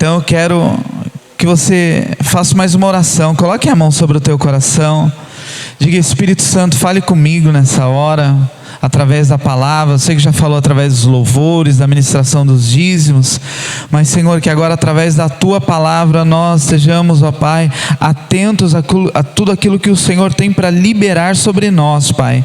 Então eu quero que você faça mais uma oração. Coloque a mão sobre o teu coração. Diga: Espírito Santo, fale comigo nessa hora, através da palavra. Eu sei que já falou através dos louvores, da ministração dos dízimos, mas Senhor, que agora através da Tua palavra nós sejamos, ó Pai, atentos a tudo aquilo que o Senhor tem para liberar sobre nós, Pai.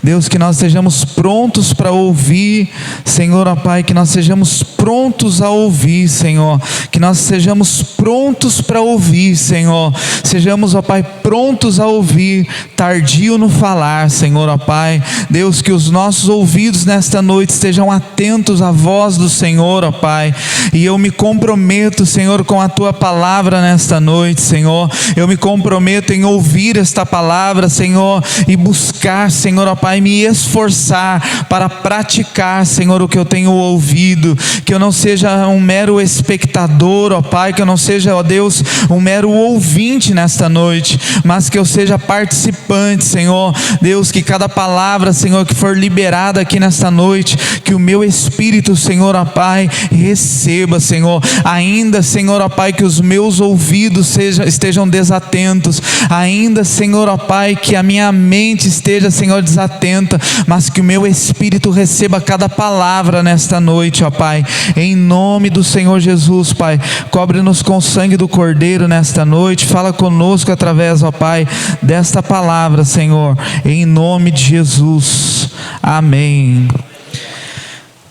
Deus, que nós sejamos prontos para ouvir, Senhor, ó Pai, que nós sejamos prontos a ouvir, Senhor, que nós sejamos prontos para ouvir, Senhor, sejamos, ó Pai, prontos a ouvir, tardio no falar, Senhor, ó Pai. Deus, que os nossos ouvidos nesta noite estejam atentos à voz do Senhor, ó Pai, e eu me comprometo, Senhor, com a Tua palavra nesta noite, Senhor. Eu me comprometo em ouvir esta palavra, Senhor, e buscar, Senhor, ó Pai, me esforçar para praticar, Senhor, o que eu tenho ouvido. Que eu não seja um mero espectador, ó Pai, que eu não seja, ó Deus, um mero ouvinte nesta noite, mas que eu seja participante, Senhor. Deus, que cada palavra, Senhor, que for liberada aqui nesta noite, que o meu espírito, Senhor, ó Pai, receba, Senhor. Ainda, Senhor, ó Pai, que os meus ouvidos estejam desatentos. Ainda, Senhor, ó Pai, que a minha mente esteja, Senhor, desatenta, mas que o meu espírito receba cada palavra nesta noite, ó Pai. Em nome do Senhor Jesus, Pai, cobre-nos com o sangue do Cordeiro nesta noite. Fala conosco através, ó Pai, desta palavra, Senhor, em nome de Jesus. Amém.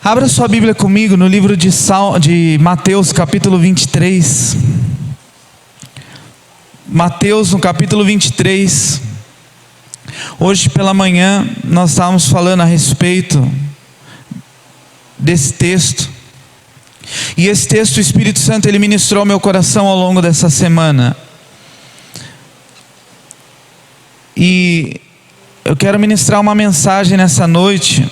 Abra sua Bíblia comigo no livro de Mateus, capítulo 23. Mateus, no capítulo 23. Hoje pela manhã nós estávamos falando a respeito desse texto. E esse texto, o Espírito Santo, ele ministrou ao meu coração ao longo dessa semana. E eu quero ministrar uma mensagem nessa noite.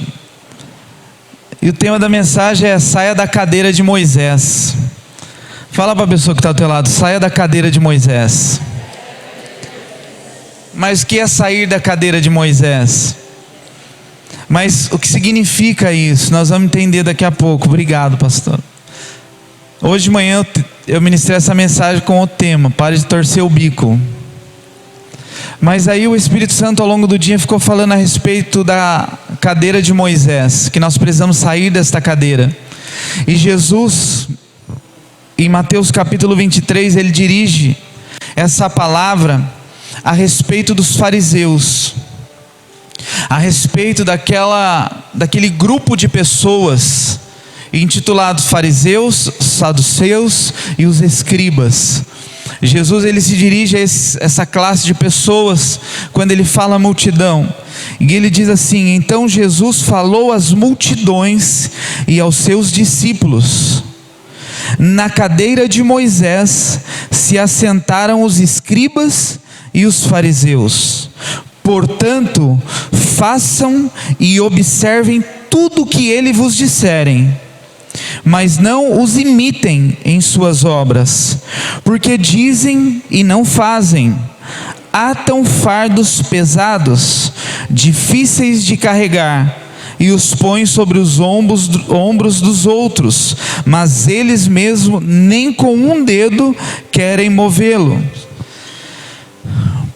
E o tema da mensagem é: saia da cadeira de Moisés. Fala para a pessoa que está ao teu lado: saia da cadeira de Moisés. Mas o que é sair da cadeira de Moisés? Mas o que significa isso? Nós vamos entender daqui a pouco. Obrigado, pastor. Hoje de manhã eu ministrei essa mensagem com o tema: pare de torcer o bico. Mas aí o Espírito Santo ao longo do dia ficou falando a respeito da cadeira de Moisés, que nós precisamos sair desta cadeira. E Jesus, em Mateus capítulo 23, ele dirige essa palavra a respeito dos fariseus, a respeito daquele grupo de pessoas intitulados fariseus, saduceus e os escribas. Jesus, ele se dirige a essa classe de pessoas quando ele fala à multidão, e ele diz assim: então Jesus falou às multidões e aos seus discípulos. Na cadeira de Moisés se assentaram os escribas e os fariseus. Portanto, façam e observem tudo o que ele vos disserem, mas não os imitem em suas obras, porque dizem e não fazem. Atam fardos pesados, difíceis de carregar, e os põem sobre os ombros dos outros, mas eles mesmos nem com um dedo querem movê-lo.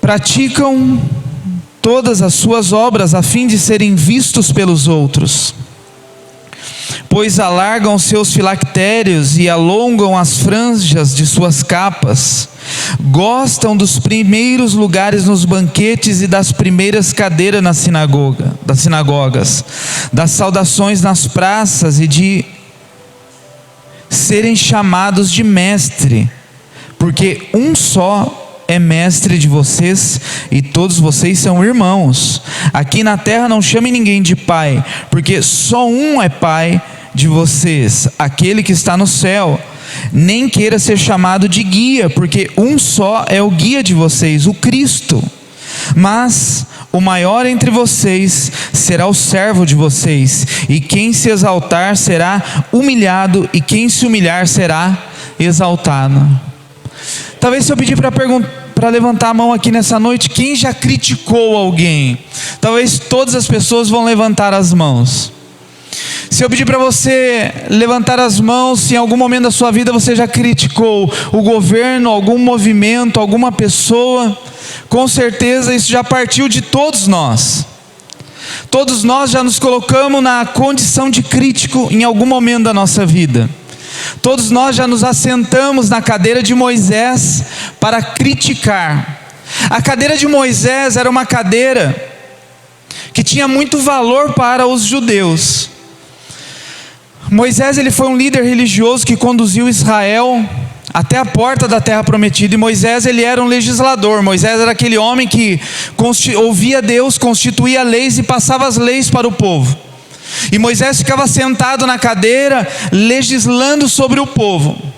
Praticam todas as suas obras a fim de serem vistos pelos outros, pois alargam seus filactérios e alongam as franjas de suas capas. Gostam dos primeiros lugares nos banquetes e das primeiras cadeiras das sinagogas, das saudações nas praças e de serem chamados de mestre, porque um só é mestre de vocês e todos vocês são irmãos. Aqui na terra não chame ninguém de pai, porque só um é pai de vocês, aquele que está no céu. Nem queira ser chamado de guia, porque um só é o guia de vocês, o Cristo. Mas o maior entre vocês será o servo de vocês, e quem se exaltar será humilhado, e quem se humilhar será exaltado. Talvez se eu pedir para levantar a mão aqui nessa noite, quem já criticou alguém? Talvez todas as pessoas vão levantar as mãos. Se eu pedir para você levantar as mãos, se em algum momento da sua vida você já criticou o governo, algum movimento, alguma pessoa, com certeza isso já partiu de todos nós. Todos nós já nos colocamos na condição de crítico em algum momento da nossa vida. Todos nós já nos assentamos na cadeira de Moisés para criticar. A cadeira de Moisés era uma cadeira que tinha muito valor para os judeus. Moisés, ele foi um líder religioso que conduziu Israel até a porta da terra prometida. E Moisés, ele era um legislador. Moisés era aquele homem que ouvia Deus, constituía leis e passava as leis para o povo. E Moisés ficava sentado na cadeira, legislando sobre o povo.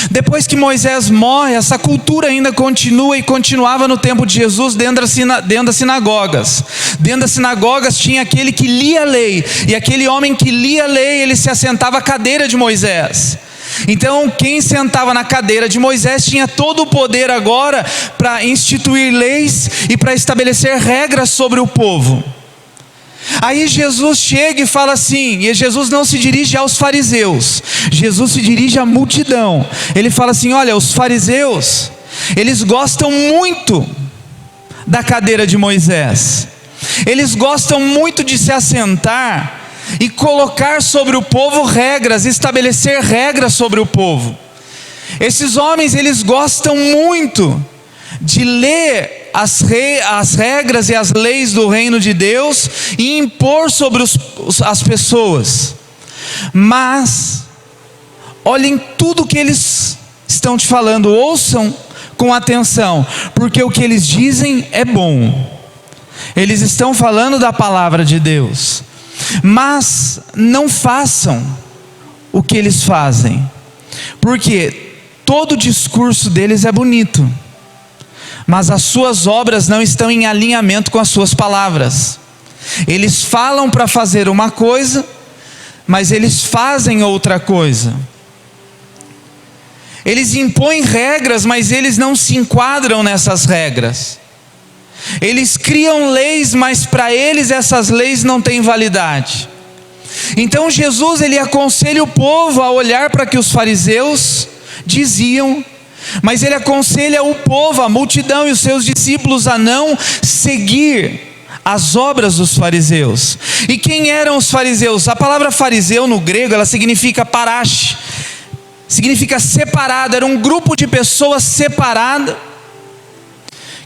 Depois que Moisés morre, essa cultura ainda continua e continuava no tempo de Jesus dentro das sinagogas. Dentro das sinagogas tinha aquele que lia a lei, e aquele homem que lia a lei, ele se assentava à cadeira de Moisés. Então quem sentava na cadeira de Moisés tinha todo o poder agora para instituir leis e para estabelecer regras sobre o povo. Aí Jesus chega e fala assim, e Jesus não se dirige aos fariseus, Jesus se dirige à multidão. Ele fala assim: olha, os fariseus, eles gostam muito da cadeira de Moisés, eles gostam muito de se assentar e colocar sobre o povo regras, estabelecer regras sobre o povo. Esses homens, eles gostam muito de ler as regras e as leis do reino de Deus e impor sobre as pessoas. Mas olhem tudo que eles estão te falando, ouçam com atenção, porque o que eles dizem é bom. Eles estão falando da palavra de Deus, mas não façam o que eles fazem, porque todo o discurso deles é bonito, mas as suas obras não estão em alinhamento com as suas palavras. Eles falam para fazer uma coisa, mas eles fazem outra coisa. Eles impõem regras, mas eles não se enquadram nessas regras. Eles criam leis, mas para eles essas leis não têm validade. Então Jesus, ele aconselha o povo a olhar para que os fariseus diziam, mas ele aconselha o povo, a multidão e os seus discípulos a não seguir as obras dos fariseus. E quem eram os fariseus? A palavra fariseu no grego, ela significa parash, significa separado. Era um grupo de pessoas separada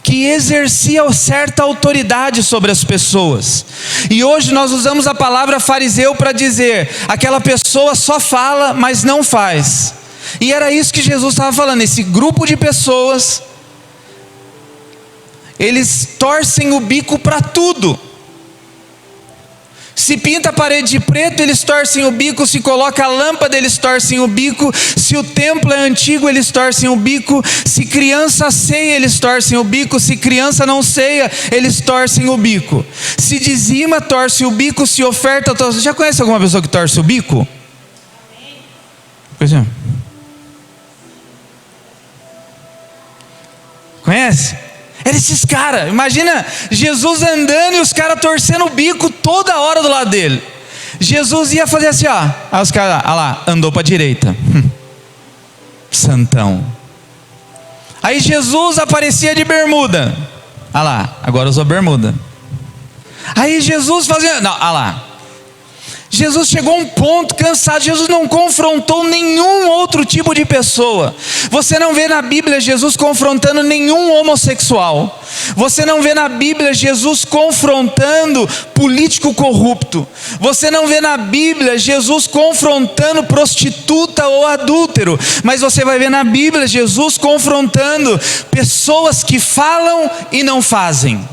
que exercia certa autoridade sobre as pessoas. E hoje nós usamos a palavra fariseu para dizer, aquela pessoa só fala, mas não faz. E era isso que Jesus estava falando. Esse grupo de pessoas, eles torcem o bico para tudo. Se pinta a parede de preto, eles torcem o bico. Se coloca a lâmpada, eles torcem o bico. Se o templo é antigo, eles torcem o bico. Se criança ceia, eles torcem o bico. Se criança não ceia, eles torcem o bico. Se dizima, torce o bico. Se oferta, torce. Já conhece alguma pessoa que torce o bico? Pois é. Conhece? Era esses caras. Imagina Jesus andando e os caras torcendo o bico toda hora do lado dele. Jesus ia fazer assim, ó. Aí os caras, olha lá, andou para a direita. Santão. Aí Jesus aparecia de bermuda. Olha lá, agora usou bermuda. Aí Jesus fazia, não, olha lá. Jesus chegou a um ponto cansado. Jesus não confrontou nenhum outro tipo de pessoa. Você não vê na Bíblia Jesus confrontando nenhum homossexual. Você não vê na Bíblia Jesus confrontando político corrupto. Você não vê na Bíblia Jesus confrontando prostituta ou adúltero. Mas você vai ver na Bíblia Jesus confrontando pessoas que falam e não fazem.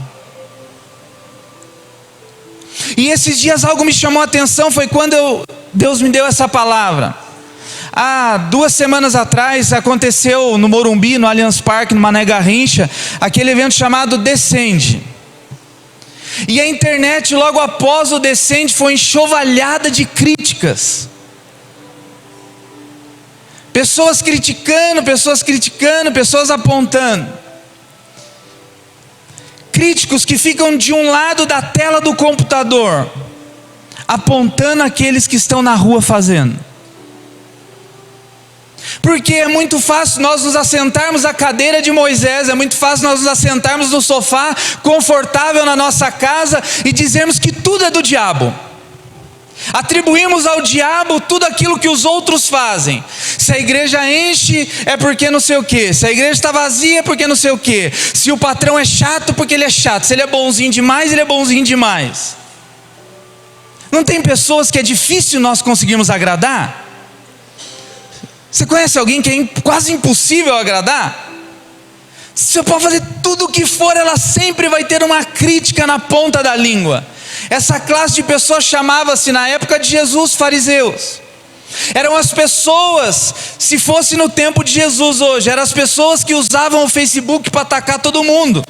E esses dias algo me chamou a atenção, foi quando Deus me deu essa palavra. Há 2 semanas atrás aconteceu no Morumbi, no Allianz Parque, no Mané Garrincha, aquele evento chamado Descende. E a internet logo após o Descende foi enxovalhada de críticas. Pessoas criticando, pessoas apontando. Críticos que ficam de um lado da tela do computador, apontando aqueles que estão na rua fazendo. Porque é muito fácil nós nos assentarmos à cadeira de Moisés, é muito fácil nós nos assentarmos no sofá confortável na nossa casa e dizermos que tudo é do diabo. Atribuímos ao diabo tudo aquilo que os outros fazem. Se a igreja enche, é porque não sei o quê. Se a igreja está vazia, é porque não sei o quê. Se o patrão é chato, porque ele é chato. Se ele é bonzinho demais, ele é bonzinho demais. Não tem pessoas que é difícil nós conseguirmos agradar? Você conhece alguém que é quase impossível agradar? Você pode fazer tudo o que for, ela sempre vai ter uma crítica na ponta da língua. Essa classe de pessoas chamava-se na época de Jesus fariseus. Eram as pessoas, se fosse no tempo de Jesus hoje, eram as pessoas que usavam o Facebook para atacar todo mundo.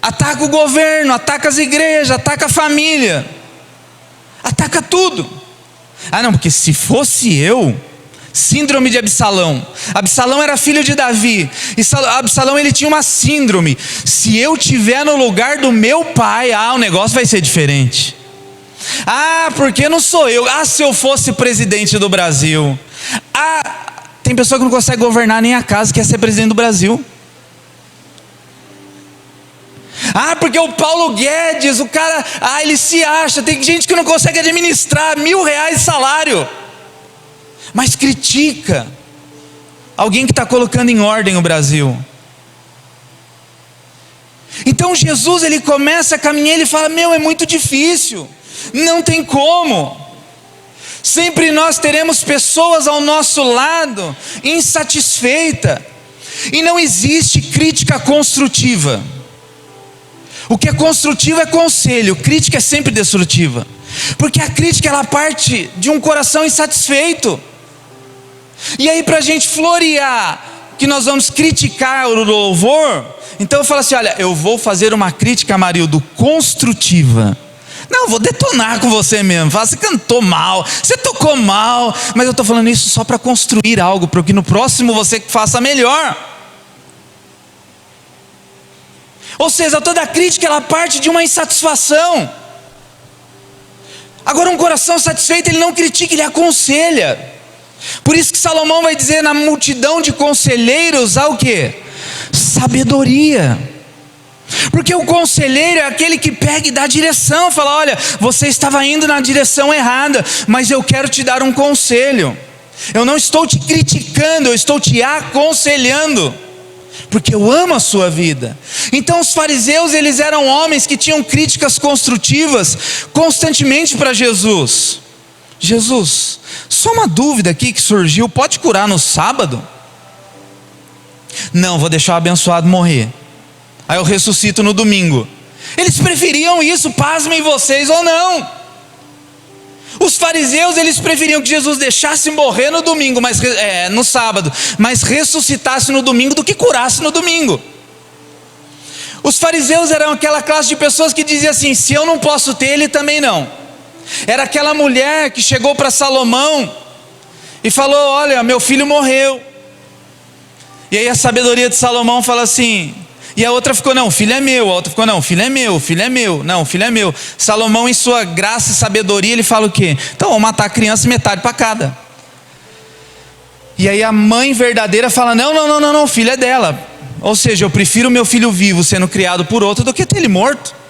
Ataca o governo, ataca as igrejas, ataca a família, ataca tudo. Ah não, porque se fosse eu... Síndrome de Absalão. Absalão era filho de Davi. E Absalão, ele tinha uma síndrome. Se eu estiver no lugar do meu pai, o negócio vai ser diferente. Porque não sou eu. Se eu fosse presidente do Brasil. Tem pessoa que não consegue governar nem a casa, quer ser presidente do Brasil. Porque o Paulo Guedes, o cara, ele se acha. Tem gente que não consegue administrar R$1.000 de salário, mas critica alguém que está colocando em ordem o Brasil. Então Jesus, ele começa a caminhar, ele fala, é muito difícil, não tem como. Sempre nós teremos pessoas ao nosso lado insatisfeitas, e não existe crítica construtiva. O que é construtivo é conselho, crítica é sempre destrutiva, porque a crítica, ela parte de um coração insatisfeito. E aí, para a gente florear que nós vamos criticar o louvor, então eu falo assim, olha, eu vou fazer uma crítica, Marildo, construtiva. Não, eu vou detonar com você mesmo. Fala, você cantou mal, você tocou mal, mas eu estou falando isso só para construir algo, para que no próximo você faça melhor. Ou seja, toda crítica, ela parte de uma insatisfação. Agora, um coração satisfeito, ele não critica, ele aconselha. Por isso que Salomão vai dizer, na multidão de conselheiros há o quê? Sabedoria. Porque o conselheiro é aquele que pega e dá direção, fala, olha, você estava indo na direção errada, mas eu quero te dar um conselho. Eu não estou te criticando, eu estou te aconselhando, porque eu amo a sua vida. Então os fariseus, eles eram homens que tinham críticas construtivas constantemente para Jesus. Jesus, só uma dúvida aqui que surgiu, pode curar no sábado? Não, vou deixar o abençoado morrer, aí eu ressuscito no domingo. Eles preferiam isso, pasmem vocês ou não. Os fariseus, eles preferiam que Jesus deixasse morrer no domingo, no sábado, mas ressuscitasse no domingo do que curasse no domingo. Os fariseus eram aquela classe de pessoas que diziam assim, se eu não posso ter, ele também não. Era aquela mulher que chegou para Salomão e falou, olha, meu filho morreu. E aí a sabedoria de Salomão fala assim, e a outra ficou, não, o filho é meu. A outra ficou, não, o filho é meu, o filho é meu. Não, o filho é meu. Salomão, em sua graça e sabedoria, ele fala o quê? Então vamos matar a criança, metade para cada. E aí a mãe verdadeira fala, não, o filho é dela. Ou seja, eu prefiro meu filho vivo sendo criado por outro do que ter ele morto.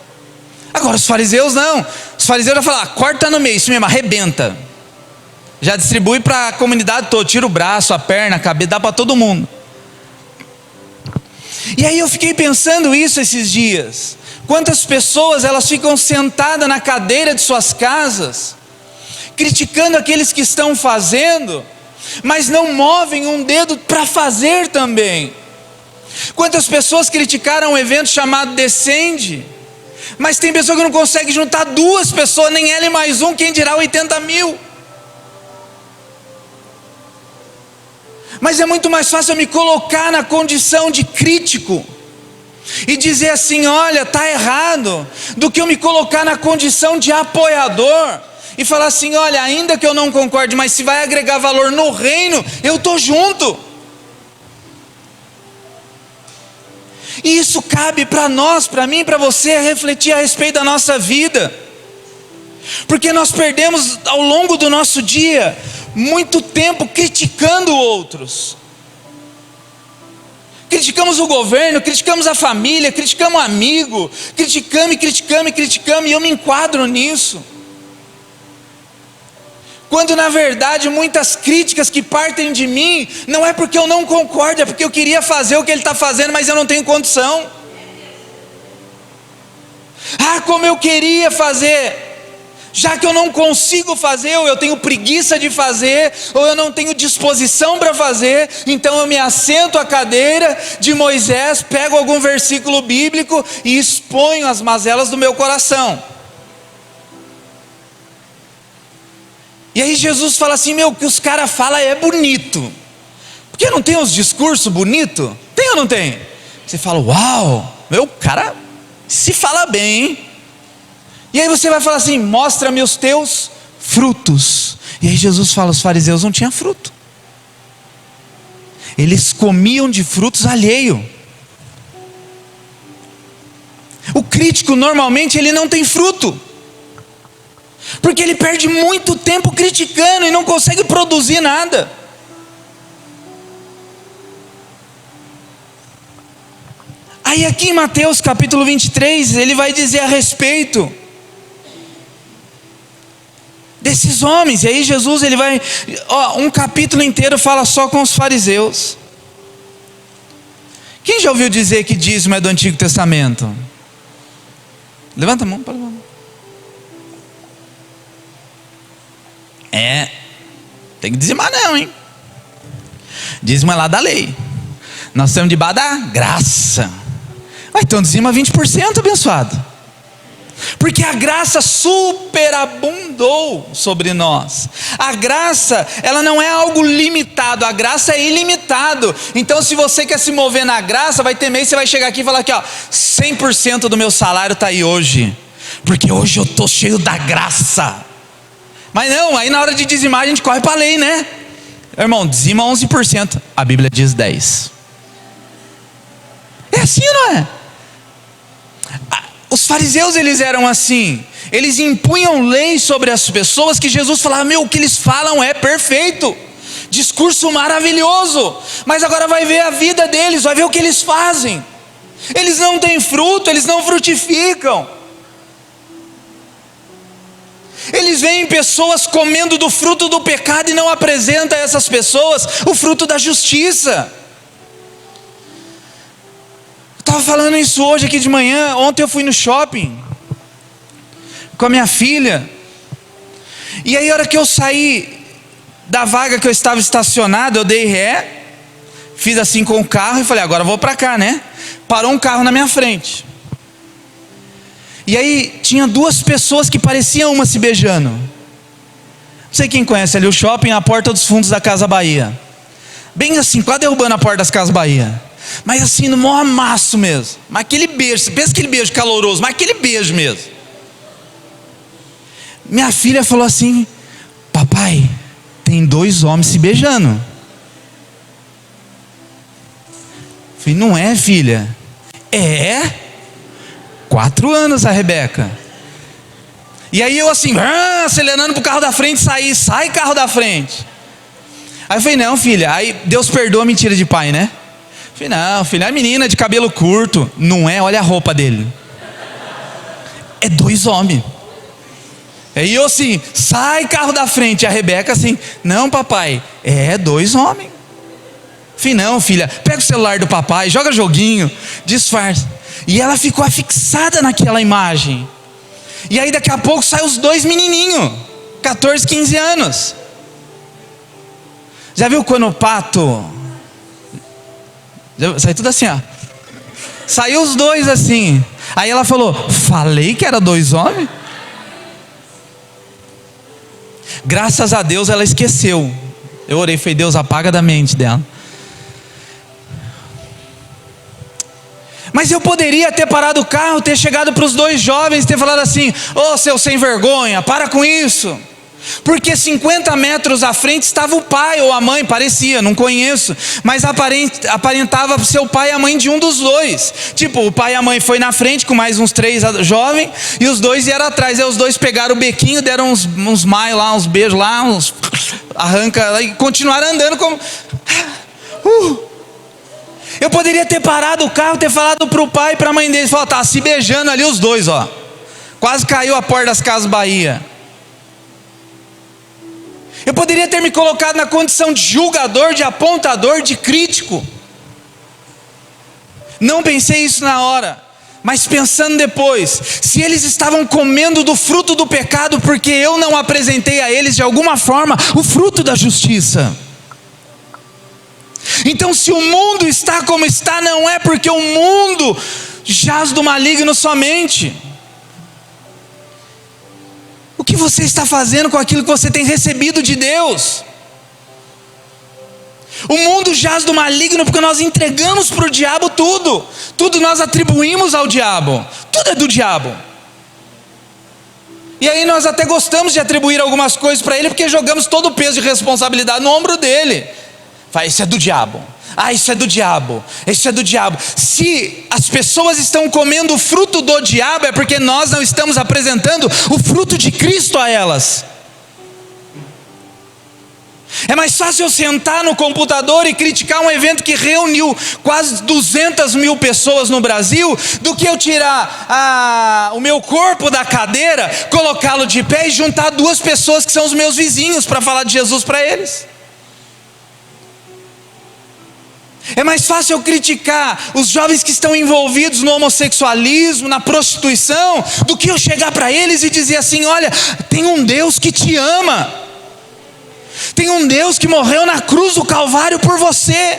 Agora os fariseus não. Os fariseus já falam, corta no meio, isso mesmo, arrebenta. Já distribui para a comunidade toda, tira o braço, a perna, a cabeça, dá para todo mundo. E aí eu fiquei pensando isso esses dias. Quantas pessoas, elas ficam sentadas na cadeira de suas casas, criticando aqueles que estão fazendo, mas não movem um dedo para fazer também. Quantas pessoas criticaram um evento chamado Descende, mas tem pessoa que não consegue juntar 2 pessoas, nem ela e mais um, quem dirá 80 mil. Mas é muito mais fácil eu me colocar na condição de crítico e dizer assim, olha, está errado, do que eu me colocar na condição de apoiador e falar assim, olha, ainda que eu não concorde, mas se vai agregar valor no reino, eu estou junto. E isso cabe para nós, para mim, para você, refletir a respeito da nossa vida. Porque nós perdemos ao longo do nosso dia muito tempo criticando outros. Criticamos o governo, criticamos a família, criticamos o amigo, criticamos, e eu me enquadro nisso. Quando na verdade muitas críticas que partem de mim, não é porque eu não concordo, é porque eu queria fazer o que ele está fazendo, mas eu não tenho condição. Ah, como eu queria fazer, já que eu não consigo fazer, ou eu tenho preguiça de fazer, ou eu não tenho disposição para fazer, então eu me assento à cadeira de Moisés, pego algum versículo bíblico e exponho as mazelas do meu coração. E aí Jesus fala assim, o que os caras falam é bonito, porque não tem os discursos bonitos? Tem ou não tem? Você fala, uau, o cara se fala bem, hein? E aí você vai falar assim, mostra-me os teus frutos. E aí Jesus fala, os fariseus não tinham fruto, eles comiam de frutos alheios. O crítico normalmente ele não tem fruto, porque ele perde muito tempo criticando e não consegue produzir nada. Aí aqui em Mateus capítulo 23, ele vai dizer a respeito desses homens. E aí Jesus ele vai, um capítulo inteiro fala só com os fariseus. Quem já ouviu dizer que dízimo é do Antigo Testamento? Levanta a mão, para levantar. Tem que dizimar não, hein? Dízimo é lá da lei, nós estamos debaixo da graça. Então dizima 20%, abençoado, porque a graça superabundou sobre nós. A graça, ela não é algo limitado, a graça é ilimitado. Então se você quer se mover na graça, vai ter mês, você vai chegar aqui e falar aqui, 100% do meu salário está aí hoje, porque hoje eu estou cheio da graça. Mas não, aí na hora de dizimar a gente corre para a lei, né? Irmão, dizima 11%, a Bíblia diz 10%. É assim, não é? Os fariseus eles eram assim, eles impunham leis sobre as pessoas que Jesus falava, o que eles falam é perfeito, discurso maravilhoso, mas agora vai ver a vida deles, vai ver o que eles fazem. Eles não têm fruto, eles não frutificam. Eles veem pessoas comendo do fruto do pecado e não apresentam a essas pessoas o fruto da justiça. Estava falando isso hoje aqui de manhã. Ontem eu fui no shopping com a minha filha, e aí a hora que eu saí da vaga que eu estava estacionado, eu dei ré, fiz assim com o carro e falei, agora eu vou para cá, né? Parou um carro na minha frente, e aí tinha duas pessoas que pareciam uma se beijando. Não sei quem conhece ali o shopping, a porta dos fundos da Casa Bahia, bem assim, quase derrubando a porta das Casas Bahia, mas assim no maior amasso mesmo, mas aquele beijo, você pensa aquele beijo caloroso, mas aquele beijo mesmo. Minha filha falou assim, papai, tem dois homens se beijando. Falei, não é, filha? É? 4 anos a Rebeca. E aí eu assim, acelerando pro carro da frente, sai carro da frente. Aí eu falei, não, filha, aí Deus perdoa a mentira de pai, né? Eu falei, não, filha, a menina de cabelo curto. Não é, olha a roupa dele. É 2 homens. Aí eu assim, sai carro da frente. A Rebeca assim, não papai, é 2 homens. Eu falei, não filha, pega o celular do papai, joga joguinho, disfarça. E ela ficou afixada naquela imagem. E aí daqui a pouco saem os 2 menininhos, 14, 15 anos. Já viu quando o pato... Sai tudo assim, ó. Saiu os 2 assim. Aí ela falou, falei que era 2 homens. Graças a Deus ela esqueceu. Eu orei, falei, Deus, apaga da mente dela. Mas eu poderia ter parado o carro, ter chegado para os 2 jovens e ter falado assim, ô seu sem vergonha, para com isso. Porque 50 metros à frente estava o pai ou a mãe, parecia, não conheço, mas aparentava ser o pai e a mãe de um dos dois. Tipo, o pai e a mãe foi na frente com mais uns 3 jovens, e os dois vieram atrás. Aí os dois pegaram o bequinho, deram uns maios lá, uns beijos lá, uns arranca, e continuaram andando como... Eu poderia ter parado o carro, ter falado para o pai e para a mãe dele, falar, tá se beijando ali os dois, ó. Quase caiu a porta das Casas Bahia. Eu poderia ter me colocado na condição de julgador, de apontador, de crítico. Não pensei isso na hora, mas pensando depois, se eles estavam comendo do fruto do pecado, porque eu não apresentei a eles de alguma forma o fruto da justiça. Então, se o mundo está como está, não é porque o mundo jaz do maligno somente. O que você está fazendo com aquilo que você tem recebido de Deus? O mundo jaz do maligno porque nós entregamos para o diabo tudo. Tudo nós atribuímos ao diabo. Tudo é do diabo. E aí nós até gostamos de atribuir algumas coisas para ele, porque jogamos todo o peso de responsabilidade no ombro dele. Fala, isso é do diabo. Ah, isso é do diabo. Isso é do diabo. Se as pessoas estão comendo o fruto do diabo, é porque nós não estamos apresentando o fruto de Cristo a elas. É mais fácil eu sentar no computador e criticar um evento que reuniu quase 200 mil pessoas no Brasil, do que eu tirar o meu corpo da cadeira, colocá-lo de pé e juntar 2 pessoas que são os meus vizinhos para falar de Jesus para eles. É mais fácil eu criticar os jovens que estão envolvidos no homossexualismo, na prostituição, do que eu chegar para eles e dizer assim, olha, tem um Deus que te ama, tem um Deus que morreu na cruz do Calvário por você.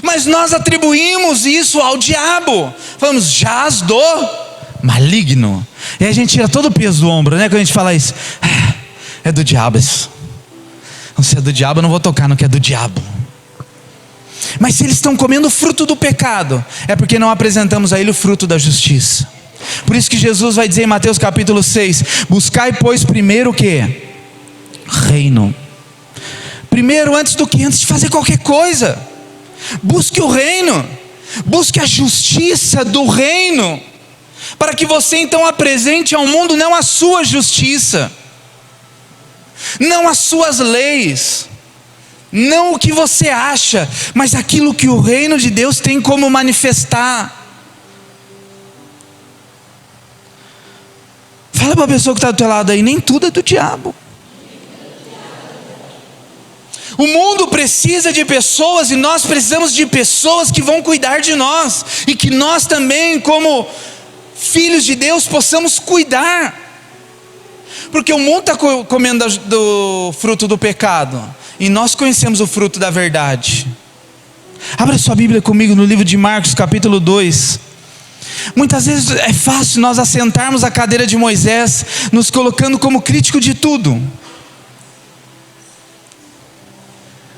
Mas nós atribuímos isso ao diabo, falamos, jaz do maligno, e aí a gente tira todo o peso do ombro, né? Quando a gente fala isso, é do diabo isso. Se é do diabo eu não vou tocar no que é do diabo. Mas se eles estão comendo o fruto do pecado, é porque não apresentamos a ele o fruto da justiça. Por isso que Jesus vai dizer em Mateus capítulo 6, buscai pois primeiro o quê? Reino. Primeiro, antes de fazer qualquer coisa, busque o reino, busque a justiça do reino, para que você então apresente ao mundo não a sua justiça, não as suas leis, não o que você acha, mas aquilo que o reino de Deus tem como manifestar. Fala para a pessoa que está do teu lado aí, nem tudo é do diabo. O mundo precisa de pessoas, e nós precisamos de pessoas que vão cuidar de nós, e que nós também, como filhos de Deus, possamos cuidar. Porque o mundo está comendo do fruto do pecado, e nós conhecemos o fruto da verdade. Abra sua Bíblia comigo no livro de Marcos capítulo 2. Muitas vezes é fácil nós assentarmos a cadeira de Moisés, nos colocando como crítico de tudo.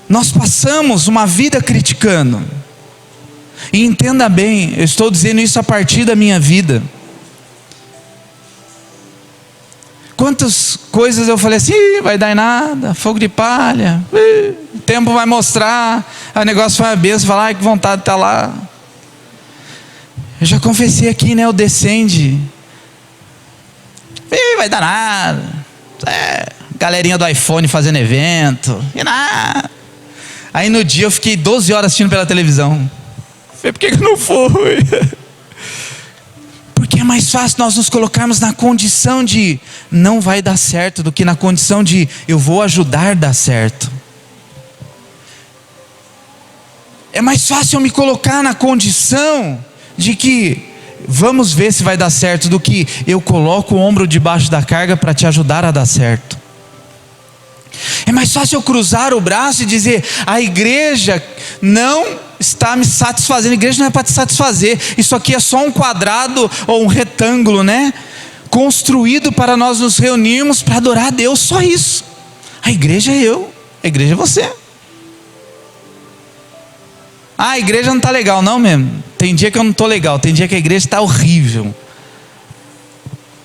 Nós passamos uma vida criticando. E entenda bem, eu estou dizendo isso a partir da minha vida. Quantas coisas eu falei assim, vai dar em nada, fogo de palha, o tempo vai mostrar, o negócio foi uma benção, falar, ai que vontade de estar lá. Eu já confessei aqui, né, o Descende, vai dar nada, galerinha do iPhone fazendo evento, e nada. Aí no dia eu fiquei 12 horas assistindo pela televisão, falei, por que não foi? Porque é mais fácil nós nos colocarmos na condição de não vai dar certo, do que na condição de eu vou ajudar a dar certo. É mais fácil eu me colocar na condição de que vamos ver se vai dar certo, do que eu coloco o ombro debaixo da carga para te ajudar a dar certo. É mais fácil eu cruzar o braço e dizer, a igreja não está me satisfazendo. A igreja não é para te satisfazer, isso aqui é só um quadrado ou um retângulo, né? Construído para nós nos reunirmos para adorar a Deus, só isso. A igreja é eu, a igreja é você. A igreja não está legal, não mesmo. Tem dia que eu não estou legal, tem dia que a igreja está horrível.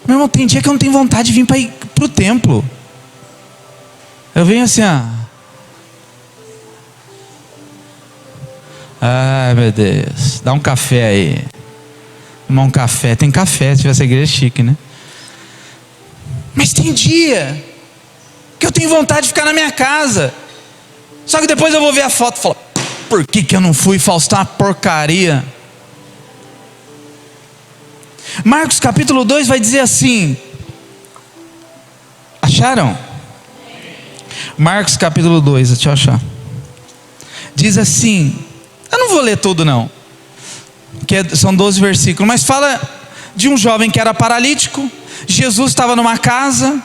Meu irmão, tem dia que eu não tenho vontade de vir para o templo. Eu venho assim, ó. Ai, meu Deus, dá um café aí. Tomar um café, tem café, se tivesse igreja chique, né? Mas tem dia que eu tenho vontade de ficar na minha casa. Só que depois eu vou ver a foto e falo, por que eu não fui? Faustão, uma porcaria. Marcos capítulo 2 vai dizer assim. Acharam? Marcos capítulo 2, deixa eu achar. Diz assim, eu não vou ler tudo não, que são 12 versículos, mas fala de um jovem que era paralítico. Jesus estava numa casa,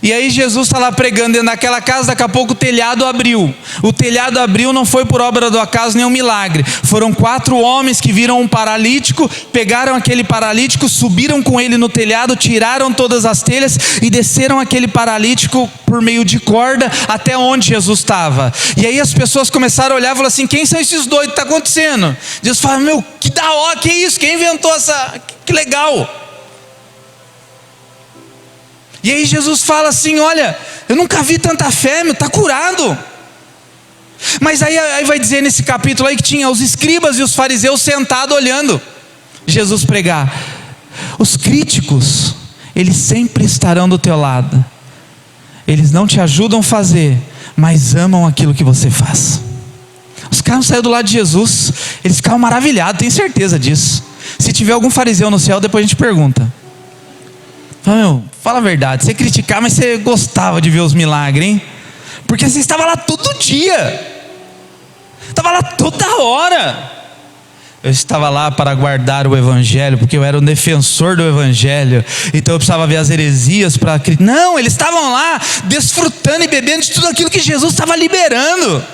e aí Jesus está lá pregando dentro daquela casa. Daqui a pouco o telhado abriu. O telhado abriu, não foi por obra do acaso nem um milagre. Foram 4 homens que viram um paralítico, pegaram aquele paralítico, subiram com ele no telhado, tiraram todas as telhas e desceram aquele paralítico por meio de corda até onde Jesus estava. E aí as pessoas começaram a olhar e falaram assim, quem são esses doidos? O que está acontecendo? Jesus fala, meu, que da hora, que isso? Quem inventou essa? Que legal. E aí Jesus fala assim, olha, eu nunca vi tanta fé, meu, está curado. Mas aí vai dizer nesse capítulo aí que tinha os escribas e os fariseus sentados olhando Jesus pregar. Os críticos, eles sempre estarão do teu lado. Eles não te ajudam a fazer, mas amam aquilo que você faz. Os caras saíram do lado de Jesus, eles ficaram maravilhados, tenho certeza disso. Se tiver algum fariseu no céu, depois a gente pergunta. Meu, fala a verdade, você criticar, mas você gostava de ver os milagres, hein? Porque você estava lá todo dia, estava lá toda hora. Eu estava lá para guardar o evangelho, porque eu era um defensor do evangelho, então eu precisava ver as heresias para... Não, eles estavam lá desfrutando e bebendo de tudo aquilo que Jesus estava liberando.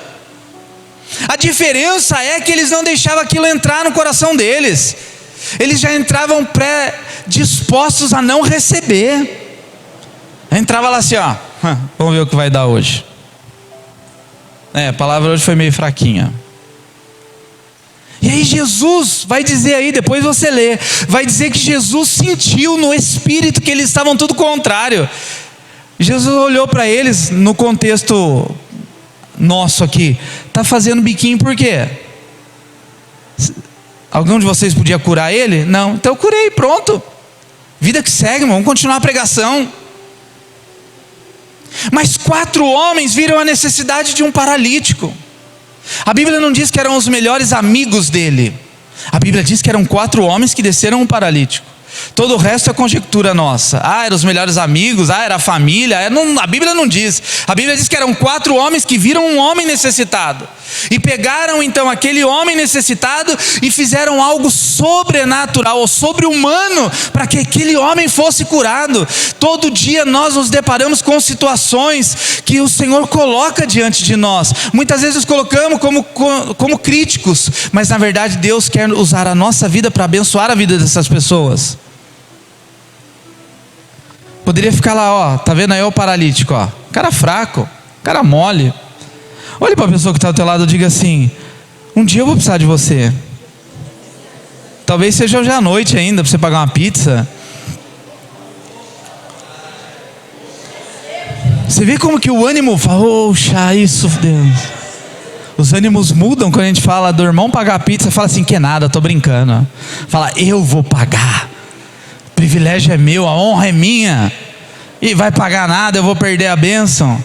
A diferença é que eles não deixavam aquilo entrar no coração deles. Eles já entravam predispostos a não receber. Entrava lá assim, ó, vamos ver o que vai dar hoje. A palavra hoje foi meio fraquinha. E aí Jesus vai dizer aí, depois você lê, vai dizer que Jesus sentiu no espírito que eles estavam tudo contrário. Jesus olhou para eles no contexto nosso aqui, está fazendo biquinho por quê? Algum de vocês podia curar ele? Não, então eu curei, pronto. Vida que segue, irmão, vamos continuar a pregação. Mas 4 homens viram a necessidade de um paralítico. A Bíblia não diz que eram os melhores amigos dele. A Bíblia diz que eram 4 homens que desceram um paralítico. Todo o resto é conjectura nossa. Eram os melhores amigos, era a família. A Bíblia não diz. A Bíblia diz que eram 4 homens que viram um homem necessitado. E pegaram então aquele homem necessitado e fizeram algo sobrenatural ou sobre-humano para que aquele homem fosse curado. Todo dia nós nos deparamos com situações que o Senhor coloca diante de nós. Muitas vezes nos colocamos como críticos, mas na verdade Deus quer usar a nossa vida para abençoar a vida dessas pessoas. Poderia ficar lá, ó, tá vendo aí o paralítico, ó, cara fraco, cara mole. Olhe para a pessoa que está ao teu lado e diga assim, um dia eu vou precisar de você. Talvez seja hoje à noite ainda, para você pagar uma pizza. Você vê como que o ânimo fala, oxa, isso, Deus. Os ânimos mudam quando a gente fala do irmão pagar pizza. Fala assim, que nada, estou brincando. Fala, eu vou pagar. O privilégio é meu, a honra é minha. E vai pagar nada, eu vou perder a bênção.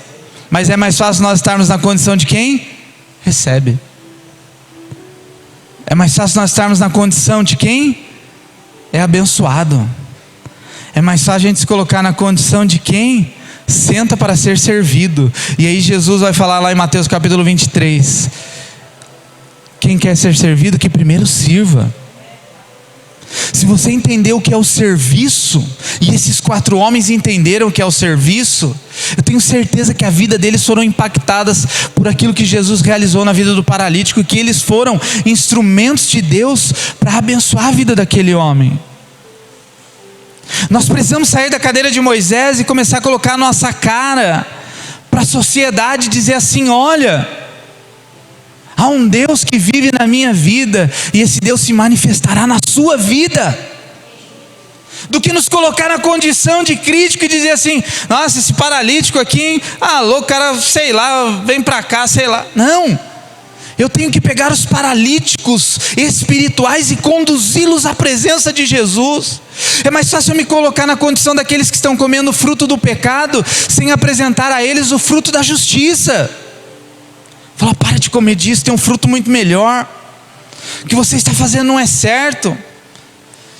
Mas é mais fácil nós estarmos na condição de quem recebe. É mais fácil nós estarmos na condição de quem é abençoado. É mais fácil a gente se colocar na condição de quem senta para ser servido. E aí Jesus vai falar lá em Mateus capítulo 23. Quem quer ser servido, que primeiro sirva. Se você entender o que é o serviço, e esses 4 homens entenderam o que é o serviço, eu tenho certeza que a vida deles foram impactadas por aquilo que Jesus realizou na vida do paralítico, e que eles foram instrumentos de Deus para abençoar a vida daquele homem. Nós precisamos sair da cadeira de Moisés e começar a colocar a nossa cara para a sociedade, dizer assim, olha, há um Deus que vive na minha vida, e esse Deus se manifestará na sua vida. do que nos colocar na condição de crítico e dizer assim: nossa, esse paralítico aqui, hein? Louco, cara, sei lá, vem para cá, sei lá. Não, eu tenho que pegar os paralíticos espirituais e conduzi-los à presença de Jesus. É mais fácil eu me colocar na condição daqueles que estão comendo o fruto do pecado, sem apresentar a eles o fruto da justiça. Fala: para de comer disso, tem um fruto muito melhor. O que você está fazendo não é certo.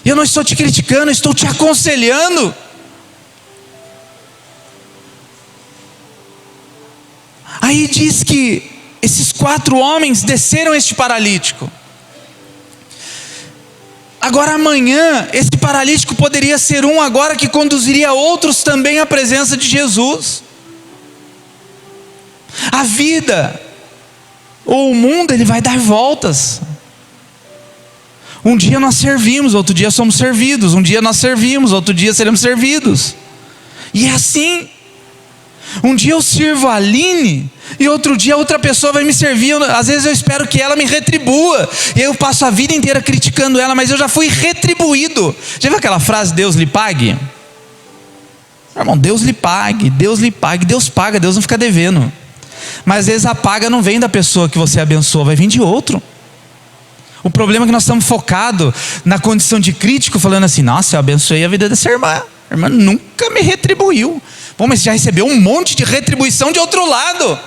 E eu não estou te criticando, eu estou te aconselhando. Aí diz que esses 4 homens desceram este paralítico. Agora amanhã, esse paralítico poderia ser um agora que conduziria outros também à presença de Jesus. A vida, ou o mundo, ele vai dar voltas. Um dia nós servimos, outro dia somos servidos. Um dia nós servimos, outro dia seremos servidos. E é assim. Um dia eu sirvo a Aline, e outro dia outra pessoa vai me servir. Às vezes eu espero que ela me retribua, e aí eu passo a vida inteira criticando ela, mas eu já fui retribuído. Já viu aquela frase: Deus lhe pague? Irmão, Deus lhe pague, Deus lhe pague. Deus paga, Deus não fica devendo. Mas às vezes a paga não vem da pessoa que você abençoa, vai vir de outro. O problema é que nós estamos focados na condição de crítico, falando assim: nossa, eu abençoei a vida dessa irmã, a irmã nunca me retribuiu. Bom, mas já recebeu um monte de retribuição de outro lado.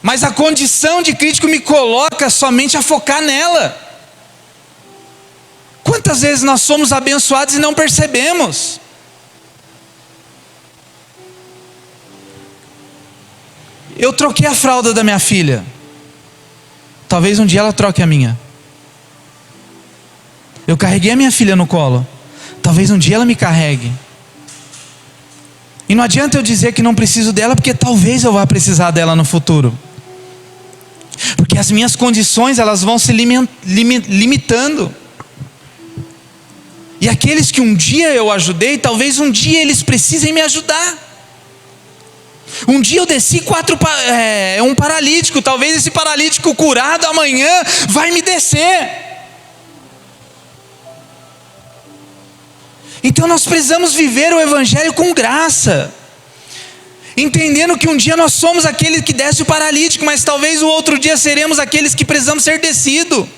Mas a condição de crítico me coloca somente a focar nela. Quantas vezes nós somos abençoados e não percebemos? Eu troquei a fralda da minha filha. Talvez um dia ela troque a minha. Eu carreguei a minha filha no colo. Talvez um dia ela me carregue. E não adianta eu dizer que não preciso dela, porque talvez eu vá precisar dela no futuro. Porque as minhas condições, elas vão se limitando. E aqueles que um dia eu ajudei, talvez um dia eles precisem me ajudar. Um dia eu desci um paralítico, talvez esse paralítico curado amanhã vai me descer. Então nós precisamos viver o Evangelho com graça, entendendo que um dia nós somos aquele que desce o paralítico, mas talvez o outro dia seremos aqueles que precisamos ser descido.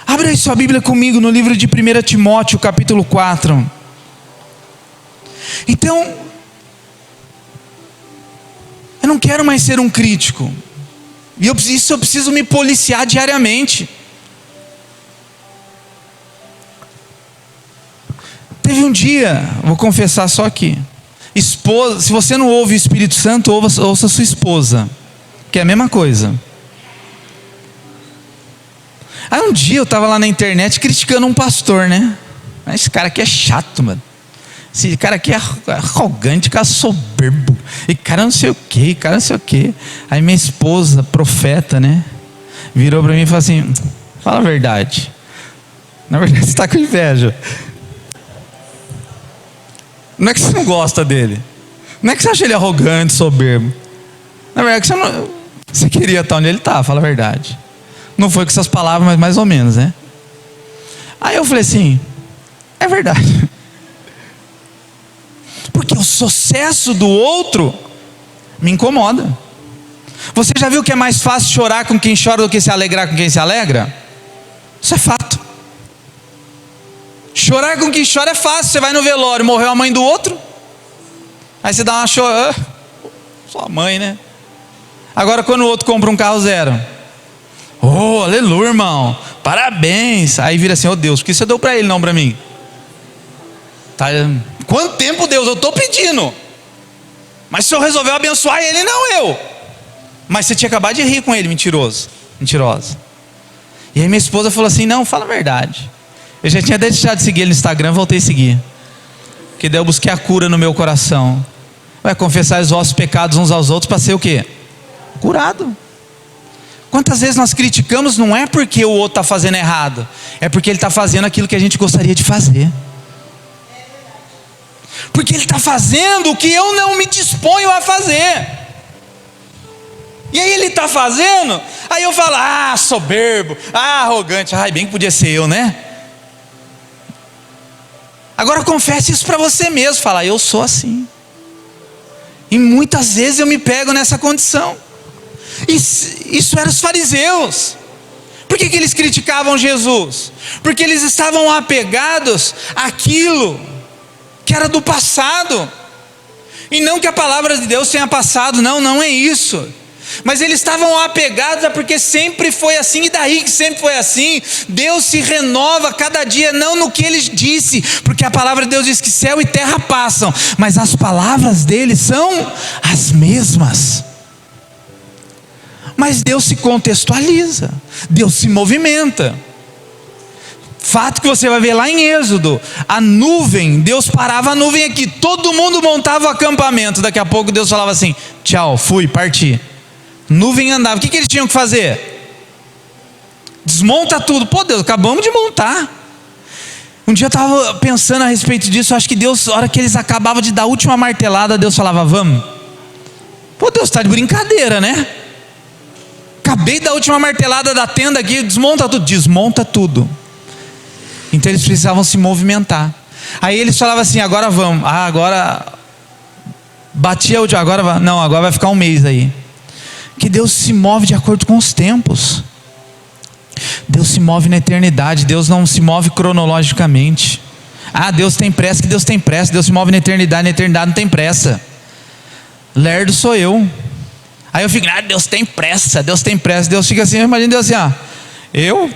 Abra aí sua Bíblia comigo no livro de 1 Timóteo capítulo 4. Então, eu não quero mais ser um crítico, e isso eu preciso me policiar diariamente. Teve um dia, vou confessar só aqui, esposa, se você não ouve o Espírito Santo, ouça sua esposa, que é a mesma coisa. Aí um dia eu estava lá na internet criticando um pastor, né? Esse cara aqui é chato, mano. Esse cara aqui é arrogante, cara soberbo, e cara não sei o que, cara não sei o que. Aí minha esposa, profeta, né, virou para mim e falou assim: fala a verdade. Na verdade você está com inveja. Não é que você não gosta dele, não é que você acha ele arrogante, soberbo. Na verdade você queria estar onde ele está, fala a verdade. Não foi com essas palavras, mas mais ou menos, né? Aí eu falei assim: é verdade. Porque o sucesso do outro me incomoda. Você já viu que é mais fácil chorar com quem chora do que se alegrar com quem se alegra? Isso é fato. Chorar com quem chora é fácil. Você vai no velório, morreu a mãe do outro, aí você dá uma chorada, sua mãe, né? Agora quando o outro compra um carro zero, oh, aleluia, irmão, parabéns. Aí vira assim: oh Deus, por que você deu para ele, não para mim? Tá, quanto tempo, Deus, eu estou pedindo, mas o Senhor resolveu abençoar ele, não eu. Mas você tinha acabado de rir com ele, mentiroso, mentirosa. E aí minha esposa falou assim: não, fala a verdade. Eu já tinha deixado de seguir ele no Instagram, voltei a seguir, porque daí eu busquei a cura no meu coração. Vai confessar os vossos pecados uns aos outros para ser o quê? Curado. Quantas vezes nós criticamos, não é porque o outro está fazendo errado, é porque ele está fazendo aquilo que a gente gostaria de fazer. Porque ele está fazendo o que eu não me disponho a fazer. E aí ele está fazendo, aí Aí eu falo, soberbo, arrogante, bem que podia ser eu, né? Agora confesse isso para você mesmo, fala, eu sou assim. E muitas vezes eu me pego nessa condição. Isso eram os fariseus. Por que eles criticavam Jesus? Porque eles estavam apegados àquilo que era do passado. E não que a palavra de Deus tenha passado, não é isso. Mas eles estavam apegados a porque sempre foi assim, e daí que sempre foi assim. Deus se renova cada dia, não no que Ele disse, porque a palavra de Deus diz que céu e terra passam, mas as palavras dele são as mesmas. Mas Deus se contextualiza, Deus se movimenta. Fato que você vai ver lá em Êxodo, a nuvem, Deus parava a nuvem aqui, todo mundo montava o acampamento, daqui a pouco Deus falava assim, tchau, fui, parti. Nuvem andava, o que eles tinham que fazer? Desmonta tudo. Pô Deus, acabamos de montar. Um dia eu estava pensando a respeito disso, acho que Deus, na hora que eles acabavam de dar a última martelada, Deus falava, vamos. Pô Deus, está de brincadeira, né? Acabei da última martelada da tenda aqui, desmonta tudo. Então eles precisavam se movimentar. Aí eles falavam assim, agora vamos. Agora batia agora vai ficar um mês aí. Que Deus se move de acordo com os tempos. Deus se move na eternidade. Deus não se move cronologicamente. Deus tem pressa, que Deus tem pressa. Deus se move na eternidade não tem pressa. Lerdo sou eu. Aí eu fico, Deus tem pressa. Deus fica assim, imagina Deus assim, eu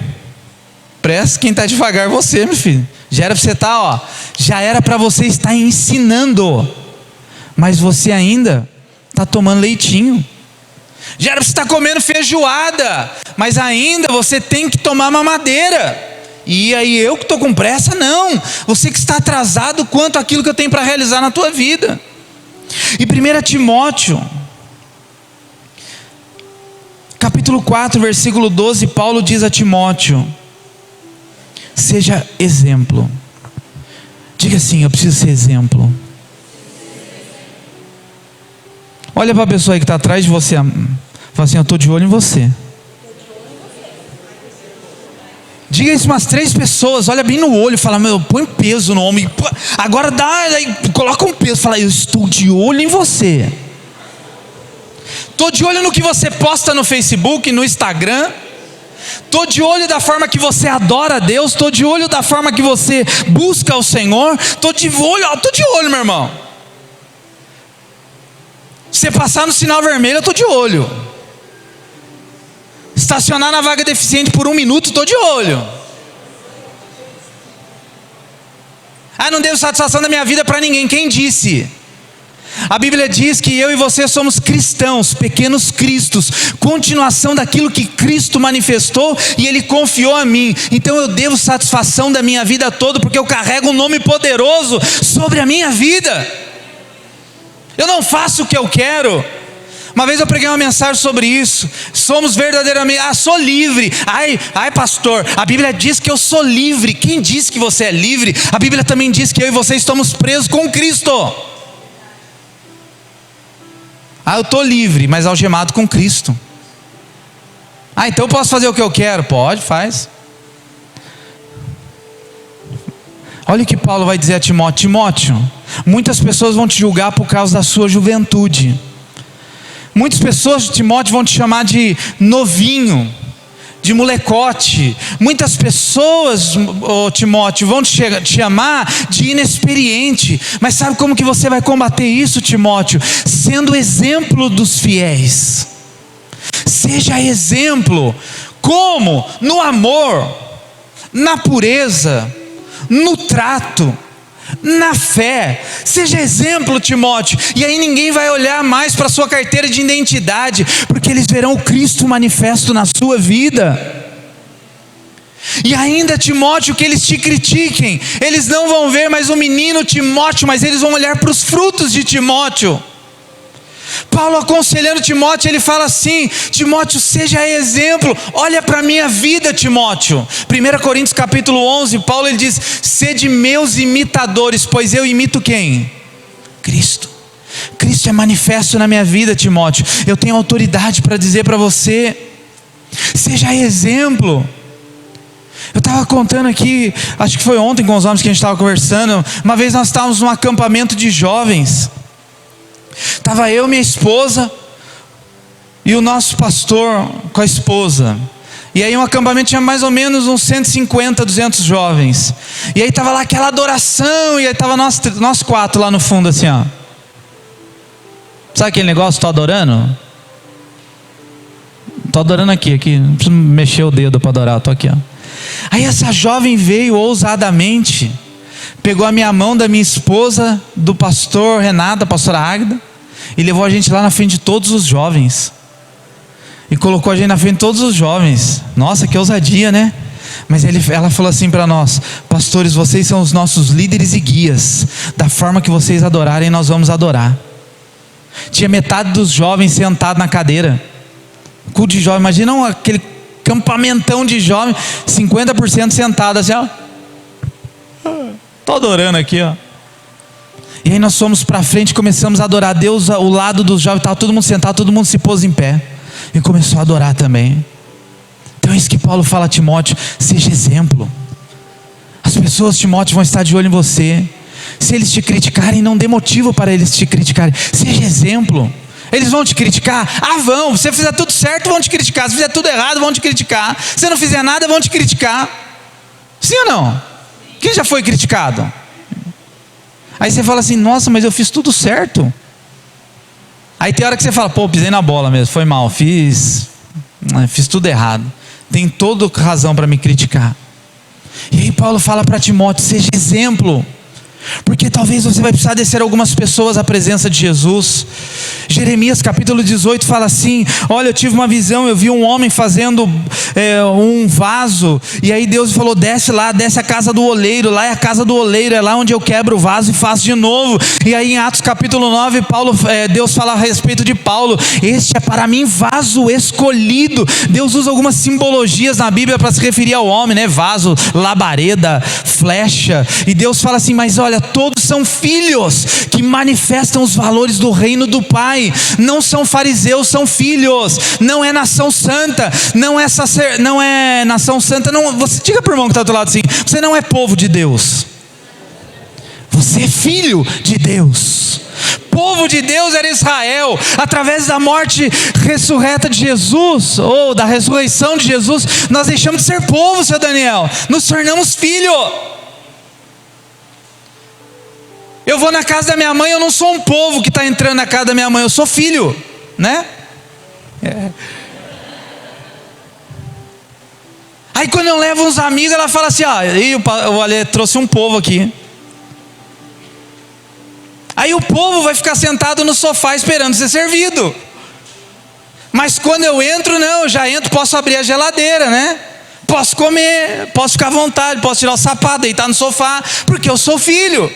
pressa, quem está devagar é você, meu filho. Já era para você estar, já era para você estar ensinando, mas você ainda está tomando leitinho. Já era para você estar comendo feijoada, mas ainda você tem que tomar mamadeira. E aí eu que estou com pressa? Não, você que está atrasado quanto àquilo que eu tenho para realizar na tua vida. E 1 Timóteo capítulo 4 versículo 12, Paulo diz a Timóteo, seja exemplo. Diga assim, eu preciso ser exemplo. Olha para a pessoa aí que está atrás de você, fala assim, eu estou de olho em você. Diga isso umas 3 pessoas, olha bem no olho, fala, põe peso no homem. Agora coloca um peso, fala, eu estou de olho em você. Estou de olho no que você posta no Facebook, no Instagram. Estou de olho da forma que você adora a Deus. Estou de olho da forma que você busca o Senhor. Estou de olho, meu irmão. Você passar no sinal vermelho, eu estou de olho. Estacionar na vaga deficiente por 1 minuto, estou de olho. Não devo satisfação da minha vida para ninguém. Quem disse? A Bíblia diz que eu e você somos cristãos, pequenos cristos, continuação daquilo que Cristo manifestou e Ele confiou a mim. Então eu devo satisfação da minha vida toda, porque eu carrego um nome poderoso sobre a minha vida. Eu não faço o que eu quero. Uma vez eu preguei uma mensagem sobre isso. Somos verdadeiramente, sou livre. Ai pastor, a Bíblia diz que eu sou livre. Quem disse que você é livre? A Bíblia também diz que eu e você estamos presos com Cristo. Eu estou livre, mas algemado com Cristo. Então eu posso fazer o que eu quero? Pode, faz. Olha o que Paulo vai dizer a Timóteo. Timóteo, muitas pessoas vão te julgar por causa da sua juventude. Muitas pessoas, Timóteo, vão te chamar de novinho, de molecote. Muitas pessoas, Timóteo, vão te chamar de inexperiente. Mas sabe como que você vai combater isso, Timóteo? Sendo exemplo dos fiéis. Seja exemplo. Como? No amor, na pureza, no trato, na fé. Seja exemplo, Timóteo. E aí ninguém vai olhar mais para a sua carteira de identidade, porque eles verão o Cristo manifesto na sua vida. E ainda, Timóteo, que eles te critiquem, eles não vão ver mais o menino Timóteo, mas eles vão olhar para os frutos de Timóteo. Paulo aconselhando Timóteo, ele fala assim: Timóteo, seja exemplo. Olha para a minha vida, Timóteo. 1 Coríntios capítulo 11, Paulo ele diz: sede meus imitadores, pois eu imito quem? Cristo. Cristo é manifesto na minha vida, Timóteo. Eu tenho autoridade para dizer para você. seja exemplo. Eu estava contando aqui, acho que foi ontem com os homens que a gente estava conversando. Uma vez nós estávamos num acampamento de jovens. Estava eu, minha esposa e o nosso pastor com a esposa. E aí um acampamento tinha mais ou menos uns 150, 200 jovens. E aí estava lá aquela adoração, e aí estava nós quatro lá no fundo assim, ó. Sabe aquele negócio, estou adorando? Estou adorando aqui, não preciso mexer o dedo para adorar, estou aqui, ó. Aí essa jovem veio ousadamente, pegou a minha mão da minha esposa, do pastor Renato, da pastora Águida, e levou a gente lá na frente de todos os jovens. E colocou a gente na frente de todos os jovens. Nossa, que ousadia, né? Mas ela falou assim para nós: pastores, vocês são os nossos líderes e guias. Da forma que vocês adorarem, nós vamos adorar. Tinha metade dos jovens sentados na cadeira. Culto de jovem, imagina aquele campamentão de jovens, 50% sentado assim, ó. Estou adorando aqui, ó. E aí nós fomos para frente e começamos a adorar a Deus. Ao lado dos jovens estava todo mundo sentado, todo mundo se pôs em pé e começou a adorar também. Então é isso que Paulo fala a Timóteo: seja exemplo. As pessoas, Timóteo, vão estar de olho em você. Se eles te criticarem, não dê motivo para eles te criticarem. Seja exemplo. Eles vão te criticar? Vão. Se você fizer tudo certo, vão te criticar. Se fizer tudo errado, vão te criticar. Se você não fizer nada, vão te criticar. Sim ou não? Quem já foi criticado? Aí você fala assim: nossa, mas eu fiz tudo certo. Aí tem hora que você fala: pô, pisei na bola mesmo, foi mal, fiz tudo errado. Tem toda razão para me criticar. E aí Paulo fala para Timóteo: seja exemplo. Porque talvez você vai precisar descer algumas pessoas à presença de Jesus. Jeremias capítulo 18 fala assim: olha, eu tive uma visão, eu vi um homem fazendo um vaso. E aí Deus falou: desce lá, desce a casa do oleiro. Lá é a casa do oleiro, é lá onde eu quebro o vaso e faço de novo. E aí em Atos capítulo 9 Deus fala a respeito de Paulo: este é para mim vaso escolhido. Deus usa algumas simbologias na Bíblia para se referir ao homem, né? Vaso, labareda, flecha. E Deus fala assim: mas olha, todos são filhos que manifestam os valores do reino do Pai. Não são fariseus, são filhos. Não é nação santa, não é nação santa. Não, você diga para o irmão que está do lado assim: você não é povo de Deus, você é filho de Deus. Povo de Deus era Israel. Através da morte ressurreta de Jesus, ou da ressurreição de Jesus, nós deixamos de ser povo, seu Daniel, nos tornamos filho. Eu vou na casa da minha mãe, eu não sou um povo que está entrando na casa da minha mãe, eu sou filho, né? Aí quando eu levo uns amigos, ela fala assim: o Ale trouxe um povo aqui. Aí o povo vai ficar sentado no sofá esperando ser servido. Mas quando eu entro, não, eu já entro, posso abrir a geladeira, né? Posso comer, posso ficar à vontade, posso tirar o sapato, deitar no sofá, porque eu sou filho.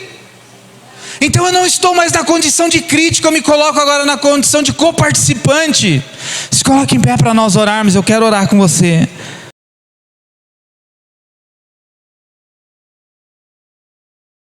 Então eu não estou mais na condição de crítica, eu me coloco agora na condição de coparticipante. Se coloque em pé para nós orarmos, eu quero orar com você.